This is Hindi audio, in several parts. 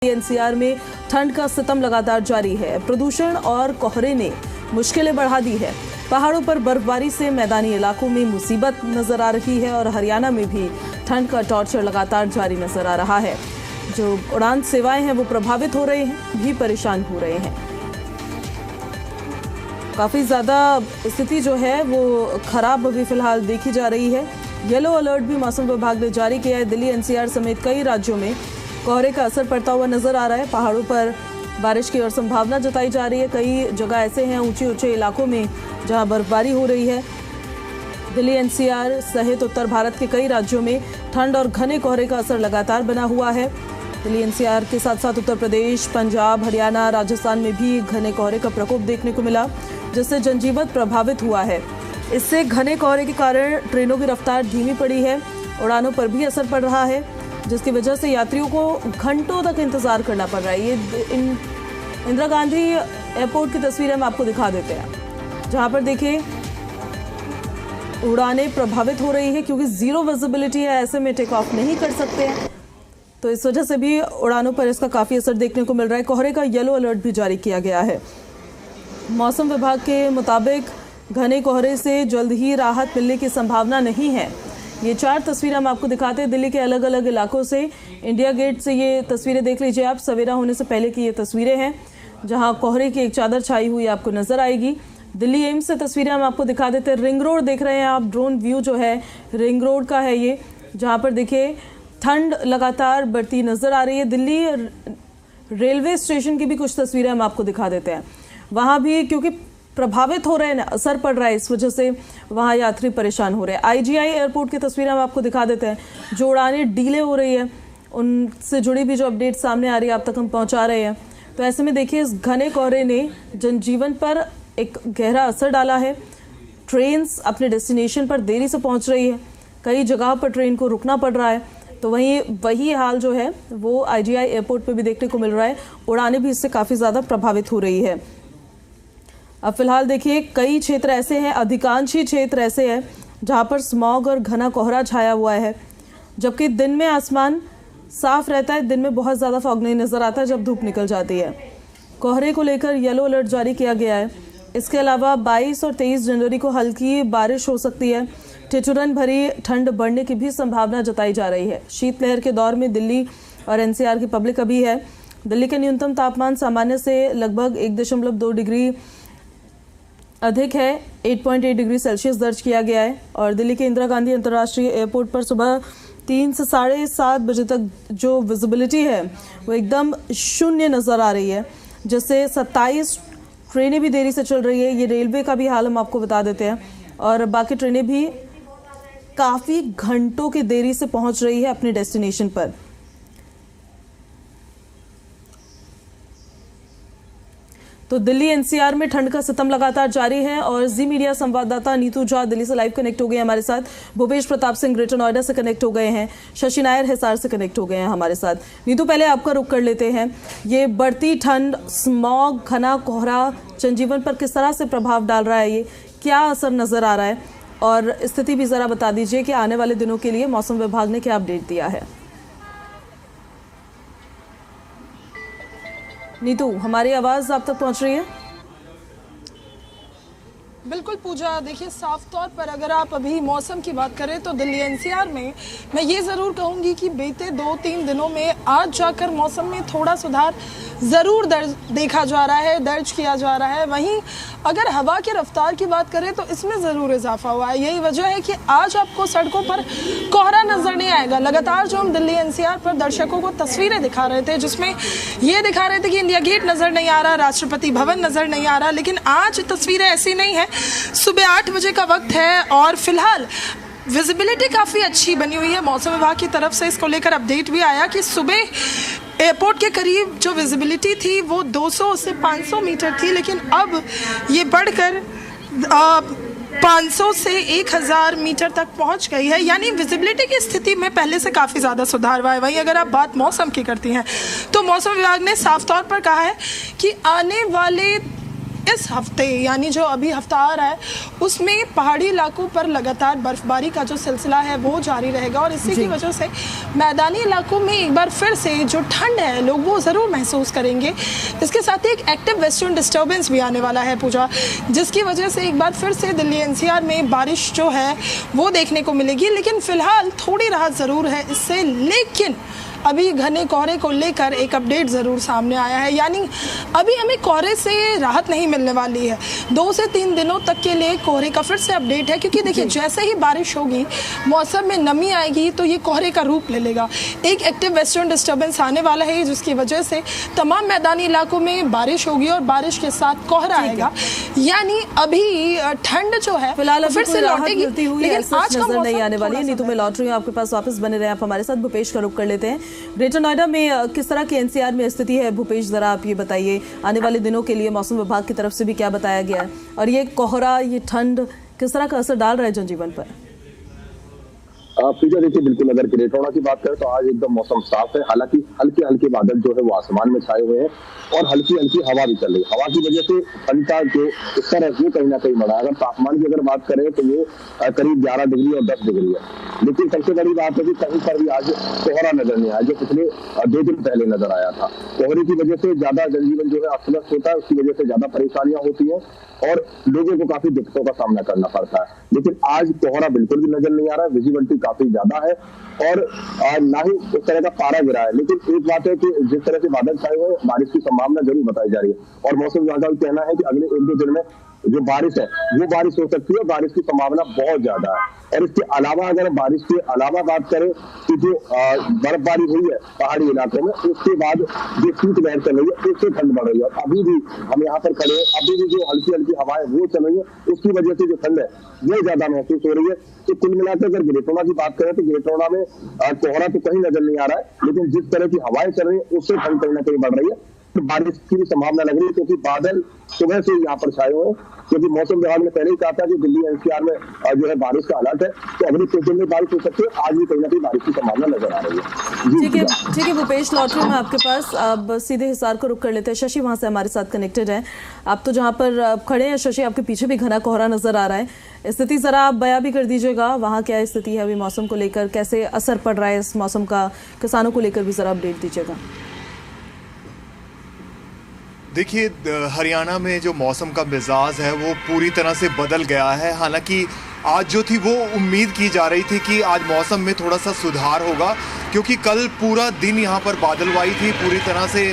एनसीआर में ठंड का सितम लगातार जारी है। प्रदूषण और कोहरे ने मुश्किलें बढ़ा दी है। पहाड़ों पर बर्फबारी से मैदानी इलाकों में मुसीबत नजर आ रही है और हरियाणा में भी ठंड का टॉर्चर लगातार जारी नजर आ रहा है। जो उड़ान सेवाएं हैं वो प्रभावित हो रहे हैं, भी परेशान हो रहे हैं। काफी ज्यादा स्थिति जो है वो खराब अभी फिलहाल देखी जा रही है। येलो अलर्ट भी मौसम विभाग ने जारी किया है। दिल्ली एनसीआर समेत कई राज्यों में कोहरे का असर पड़ता हुआ नजर आ रहा है। पहाड़ों पर बारिश की और संभावना जताई जा रही है। कई जगह ऐसे हैं ऊंचे इलाकों में जहां बर्फबारी हो रही है। दिल्ली एनसीआर सहित उत्तर भारत के कई राज्यों में ठंड और घने कोहरे का असर लगातार बना हुआ है। दिल्ली एनसीआर के साथ साथ उत्तर प्रदेश, पंजाब, हरियाणा, राजस्थान में भी घने कोहरे का प्रकोप देखने को मिला, जिससे जनजीवन प्रभावित हुआ है। इससे घने कोहरे के कारण ट्रेनों की रफ्तार धीमी पड़ी है। उड़ानों पर भी असर पड़ रहा है, जिसकी वजह से यात्रियों को घंटों तक इंतजार करना पड़ रहा है। ये इंदिरा गांधी एयरपोर्ट की तस्वीरें हम आपको दिखा देते हैं, जहां पर देखिए उड़ानें प्रभावित हो रही है क्योंकि जीरो विजिबिलिटी है, ऐसे में टेक ऑफ नहीं कर सकते हैं। तो इस वजह से भी उड़ानों पर इसका काफी असर देखने को मिल रहा है। कोहरे का येलो अलर्ट भी जारी किया गया है। मौसम विभाग के मुताबिक घने कोहरे से जल्द ही राहत मिलने की संभावना नहीं है। ये 4 तस्वीरें हम आपको दिखाते हैं दिल्ली के अलग अलग इलाकों से। इंडिया गेट से ये तस्वीरें देख लीजिए आप। सवेरा होने से पहले की ये तस्वीरें हैं, जहां कोहरे की एक चादर छाई हुई आपको नजर आएगी। दिल्ली एम्स से तस्वीरें हम आपको दिखा देते हैं। रिंग रोड देख रहे हैं आप, ड्रोन व्यू जो है रिंग रोड का है ये, जहां पर देखिए ठंड लगातार बढ़ती नजर आ रही है। दिल्ली रेलवे स्टेशन की भी कुछ तस्वीरें हम आपको दिखा देते हैं। वहां भी क्योंकि प्रभावित हो रहे हैं, असर पड़ रहा है, इस वजह से वहां यात्री परेशान हो रहे हैं। आईजीआई एयरपोर्ट की तस्वीरें हम आपको दिखा देते हैं। जो उड़ानें डीले हो रही है उनसे जुड़ी भी जो अपडेट सामने आ रही है आप तक हम पहुंचा रहे हैं। तो ऐसे में देखिए इस घने कोहरे ने जनजीवन पर एक गहरा असर डाला है। ट्रेन्स अपने डेस्टिनेशन पर देरी से पहुंच रही है। कई जगह पर ट्रेन को रुकना पड़ रहा है। तो वही हाल जो है वो आईजीआई एयरपोर्ट पर भी देखने को मिल रहा है। उड़ानें भी इससे काफी ज्यादा प्रभावित हो रही है। अब फिलहाल देखिए कई क्षेत्र ऐसे हैं, अधिकांश ही क्षेत्र ऐसे हैं जहां पर स्मॉग और घना कोहरा छाया हुआ है, जबकि दिन में आसमान साफ रहता है। दिन में बहुत ज़्यादा फॉग नहीं नज़र आता जब धूप निकल जाती है। कोहरे को लेकर येलो अलर्ट जारी किया गया है। इसके अलावा 22 और 23 जनवरी को हल्की बारिश हो सकती है। ठिठुरन भरी ठंड बढ़ने की भी संभावना जताई जा रही है। शीतलहर के दौर में दिल्ली और एनसीआर की पब्लिक अभी है। दिल्ली के न्यूनतम तापमान सामान्य से लगभग 1.2 डिग्री अधिक है। 8.8 डिग्री सेल्सियस दर्ज किया गया है। और दिल्ली के इंदिरा गांधी अंतर्राष्ट्रीय एयरपोर्ट पर सुबह 3 से 7:30 बजे तक जो विजिबिलिटी है वो एकदम शून्य नज़र आ रही है, जिससे 27 ट्रेनें भी देरी से चल रही है। ये रेलवे का भी हाल हम आपको बता देते हैं। और बाकी ट्रेनें भी काफ़ी घंटों की देरी से पहुंच रही है अपने डेस्टिनेशन पर। तो दिल्ली एनसीआर में ठंड का सितम लगातार जारी है। और जी मीडिया संवाददाता नीतू झा दिल्ली से लाइव कनेक्ट हो गए हमारे साथ। भूपेश प्रताप सिंह ग्रेटर नोएडा से कनेक्ट हो गए हैं। शशि नायर हिसार से कनेक्ट हो गए हैं हमारे साथ। नीतू, पहले आपका रुख कर लेते हैं। ये बढ़ती ठंड, स्मॉग, घना कोहरा जनजीवन पर किस तरह से प्रभाव डाल रहा है, ये क्या असर नजर आ रहा है, और स्थिति भी जरा बता दीजिए कि आने वाले दिनों के लिए मौसम विभाग ने क्या अपडेट दिया है। नीतू, हमारी आवाज आप तक पहुंच रही है? बिल्कुल पूजा, देखिए साफ तौर पर अगर आप अभी मौसम की बात करें तो दिल्ली एनसीआर में मैं ये ज़रूर कहूँगी कि बीते 2-3 दिनों में आज जाकर मौसम में थोड़ा सुधार ज़रूर देखा जा रहा है, दर्ज किया जा रहा है। वहीं अगर हवा की रफ्तार की बात करें तो इसमें ज़रूर इजाफा हुआ है। यही वजह है कि आज आपको सड़कों पर कोहरा नज़र नहीं आएगा। लगातार जो हम दिल्ली एनसीआर पर दर्शकों को तस्वीरें दिखा रहे थे, जिसमें ये दिखा रहे थे कि इंडिया गेट नज़र नहीं आ रहा, राष्ट्रपति भवन नज़र नहीं आ रहा, लेकिन आज तस्वीरें ऐसी नहीं है। सुबह 8 बजे का वक्त है और फिलहाल विजिबिलिटी काफ़ी अच्छी बनी हुई है। मौसम विभाग की तरफ से इसको लेकर अपडेट भी आया कि सुबह एयरपोर्ट के करीब जो विजिबिलिटी थी वो 200 से 500 मीटर थी, लेकिन अब ये बढ़कर 500 से 1000 मीटर तक पहुंच गई है। यानी विजिबिलिटी की स्थिति में पहले से काफ़ी ज़्यादा सुधार हुआ है। वहीं अगर आप बात मौसम की करती हैं तो मौसम विभाग ने साफ तौर पर कहा है कि आने वाले इस हफ्ते यानी जो अभी हफ्ता आ रहा है उसमें पहाड़ी इलाकों पर लगातार बर्फबारी का जो सिलसिला है वो जारी रहेगा और इसी की वजह से मैदानी इलाकों में एक बार फिर से जो ठंड है लोग वो ज़रूर महसूस करेंगे। इसके साथ ही एक एक्टिव वेस्टर्न डिस्टर्बेंस भी आने वाला है पूजा, जिसकी वजह से एक बार फिर से दिल्ली एनसीआर में बारिश जो है वो देखने को मिलेगी। लेकिन फिलहाल थोड़ी राहत ज़रूर है इससे, लेकिन अभी घने कोहरे को लेकर एक अपडेट ज़रूर सामने आया है, यानी अभी हमें कोहरे से राहत नहीं मिलने वाली है। 2 से 3 दिनों तक के लिए कोहरे का फिर से अपडेट है, क्योंकि देखिए जैसे ही बारिश होगी मौसम में नमी आएगी तो ये कोहरे का रूप ले लेगा। एक एक्टिव वेस्टर्न डिस्टर्बेंस आने वाला है जिसकी वजह से तमाम मैदानी इलाकों में बारिश होगी और बारिश के साथ कोहरा आएगा, यानी अभी ठंड जो है फिलहाल फिर से लौटेगी। लेकिन आज का नजर नहीं आने वाली। नीतू मैं लौट रही हूँ आपके पास, वापस बने रहे आप हमारे साथ। भूपेश का रुख कर लेते हैं। ग्रेटर नोएडा में किस तरह की एनसीआर में स्थिति है भूपेश, जरा आप ये बताइए। आने वाले दिनों के लिए मौसम विभाग की तरफ से भी क्या बताया गया है और ये कोहरा, ये ठंड किस तरह का असर डाल रहा है जनजीवन पर? पूजा देखिए, बिल्कुल अगर ग्रेटर नोएडा की बात करें तो आज एकदम मौसम साफ है। हालांकि हल्के हल्के बादल जो है वो आसमान में छाए हुए हैं और हल्की हल्की हवा भी चल रही है। हवा की वजह से ठंड का जो स्तर है वो कहीं ना कहीं बढ़ा है। अगर तापमान की अगर बात करें तो वो करीब 11 डिग्री और 10 डिग्री है। लेकिन सबसे बड़ी बात है कि कहीं पर भी आज कोहरा नजर नहीं आया, जो पिछले 2 दिन पहले नजर आया था। कोहरे की वजह से ज्यादा जनजीवन जो है अस्त व्यस्त होता है, उसकी वजह से ज्यादा परेशानियां होती है और लोगों को काफी दिक्कतों का सामना करना पड़ता है। लेकिन आज कोहरा बिल्कुल भी नजर नहीं आ रहा है, विजिबिलिटी काफी ज्यादा है और ना ही उस तरह का पारा गिरा है। लेकिन एक बात है कि जिस तरह से बादल छाए हुए हैं, बारिश की संभावना जरूर बताई जा रही है और मौसम विभाग का भी कहना है कि अगले 1-2 दिन में जो बारिश है वो बारिश हो सकती है। बारिश की संभावना बहुत ज्यादा है। और इसके अलावा अगर बारिश के अलावा बात करें तो जो बर्फबारी हुई है पहाड़ी इलाकों में, उसके बाद जो शीतलहर चल रही है उससे ठंड बढ़ रही है। और अभी भी हम यहाँ पर खड़े हैं, अभी भी जो हल्की हल्की हवाएं वो चल रही है, उसकी वजह से जो ठंड है वो ज्यादा महसूस हो रही है। तो कुल मिलाकर अगर ग्रेटर नोएडा की बात करें तो ग्रेटर नोएडा में कोहरा तो कहीं नजर नहीं आ रहा है, लेकिन जिस तरह की हवाएं चल रही है उससे ठंड कहीं ना कहीं बढ़ रही है। तो बारिश की भी संभावना लग रही है, क्योंकि बादल सुबह से यहाँ पर छाए हुए हैं। क्योंकि मौसम विभाग ने पहले ही कहा था कि दिल्ली एनसीआर में जो है बारिश का अलर्ट है, तो अगले कुछ दिन में बारिश हो सकती है। आज भी कहीं ना कहीं बारिश की संभावना नजर आ रही है। ठीक है भूपेश, लौट रही हूँ मैं आपके पास। अब सीधे हिसार को रुक कर लेते हैं। शशि वहां से हमारे साथ कनेक्टेड है। आप तो जहां पर खड़े हैं शशि, आपके पीछे भी घना कोहरा नजर आ रहा है। स्थिति जरा आप बयां भी कर दीजिएगा, वहां क्या स्थिति है अभी मौसम को लेकर, कैसे असर पड़ रहा है इस मौसम का, किसानों को लेकर भी जरा अपडेट दीजिएगा। देखिए, हरियाणा में जो मौसम का मिजाज है वो पूरी तरह से बदल गया है। हालांकि आज जो थी वो उम्मीद की जा रही थी कि आज मौसम में थोड़ा सा सुधार होगा, क्योंकि कल पूरा दिन यहाँ पर बादलवाई थी, पूरी तरह से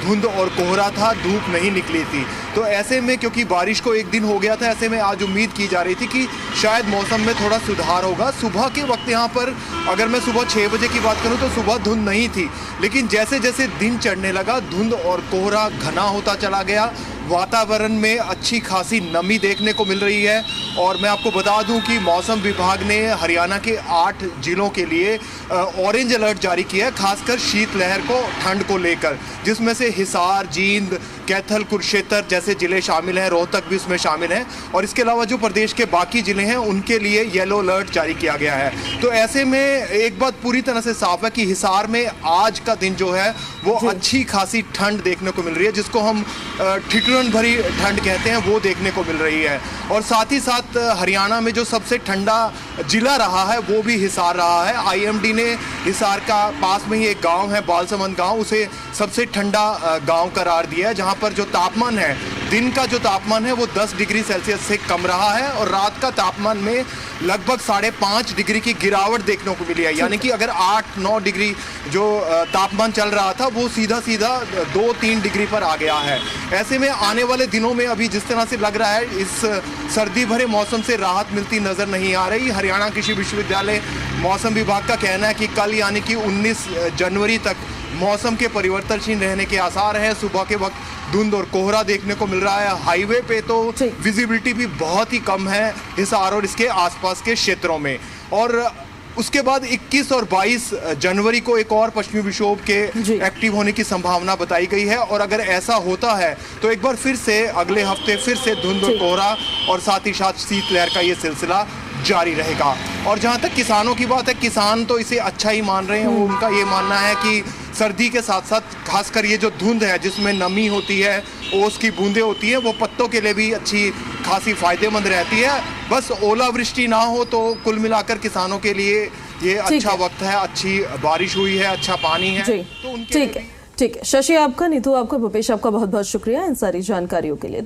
धुंध और कोहरा था, धूप नहीं निकली थी। तो ऐसे में क्योंकि बारिश को 1 दिन हो गया था, ऐसे में आज उम्मीद की जा रही थी कि शायद मौसम में थोड़ा सुधार होगा। सुबह के वक्त यहाँ पर अगर मैं सुबह 6 बजे की बात करूँ तो सुबह धुंध नहीं थी, लेकिन जैसे जैसे दिन चढ़ने लगा धुंध और कोहरा घना होता चला गया। वातावरण में अच्छी खासी नमी देखने को मिल रही है। और मैं आपको बता दूं कि मौसम विभाग ने हरियाणा के 8 जिलों के लिए ऑरेंज अलर्ट जारी किया है, खासकर शीतलहर को, ठंड को लेकर, जिसमें से हिसार, जींद, कैथल, कुरुक्षेत्र जैसे जिले शामिल हैं, रोहतक भी उसमें शामिल हैं। और इसके अलावा जो प्रदेश के बाकी जिले हैं उनके लिए येलो अलर्ट जारी किया गया है। तो ऐसे में एक बात पूरी तरह से साफ है कि हिसार में आज का दिन जो है वो अच्छी खासी ठंड देखने को मिल रही है, जिसको हम ठिठुरन भरी ठंड कहते हैं, वो देखने को मिल रही है। और साथ ही साथ हरियाणा में जो सबसे ठंडा जिला रहा है वो भी हिसार रहा है। आईएमडी ने हिसार का पास में ही एक गांव है बालसमंद गांव, उसे सबसे ठंडा गांव करार दिया है, जहां पर जो तापमान है, दिन का जो तापमान है वो 10 डिग्री सेल्सियस से कम रहा है और रात का तापमान में लगभग 5.5 डिग्री की गिरावट देखने को मिली है। यानी कि अगर 8-9 डिग्री जो तापमान चल रहा था वो सीधा 2-3 डिग्री पर आ गया है। ऐसे में आने वाले दिनों में अभी जिस तरह से लग रहा है इस सर्दी भरे मौसम से राहत मिलती नजर नहीं आ रही। हरियाणा कृषि विश्वविद्यालय मौसम विभाग का कहना है कि कल यानी कि 19 जनवरी तक मौसम के परिवर्तनशील रहने के आसार है। सुबह के वक्त धुंध और कोहरा देखने को मिल रहा है। हाईवे पे तो विजिबिलिटी भी बहुत ही कम है हिसार और इसके आसपास के क्षेत्रों में। और उसके बाद 21 और 22 जनवरी को एक और पश्चिमी विक्षोभ के एक्टिव होने की संभावना बताई गई है। और अगर ऐसा होता है तो एक बार फिर से अगले हफ्ते फिर से धुंध और कोहरा और साथ ही साथ शीतलहर का ये सिलसिला जारी रहेगा। और जहां तक किसानों की बात है, किसान तो इसे अच्छा ही मान रहे हैं। उनका ये मानना है कि सर्दी के साथ साथ खासकर ये जो धुंध है जिसमें नमी होती है ओस की बूंदें होती हैं वो पत्तों के लिए भी अच्छी खासी फायदेमंद रहती है। बस ओलावृष्टि ना हो तो कुल मिलाकर किसानों के लिए ये अच्छा वक्त है, अच्छी बारिश हुई है, अच्छा पानी है, तो उनके ठीक है। शशि आपका, नीतू आपका, भूपेश आपका बहुत बहुत शुक्रिया इन सारी जानकारियों के लिए।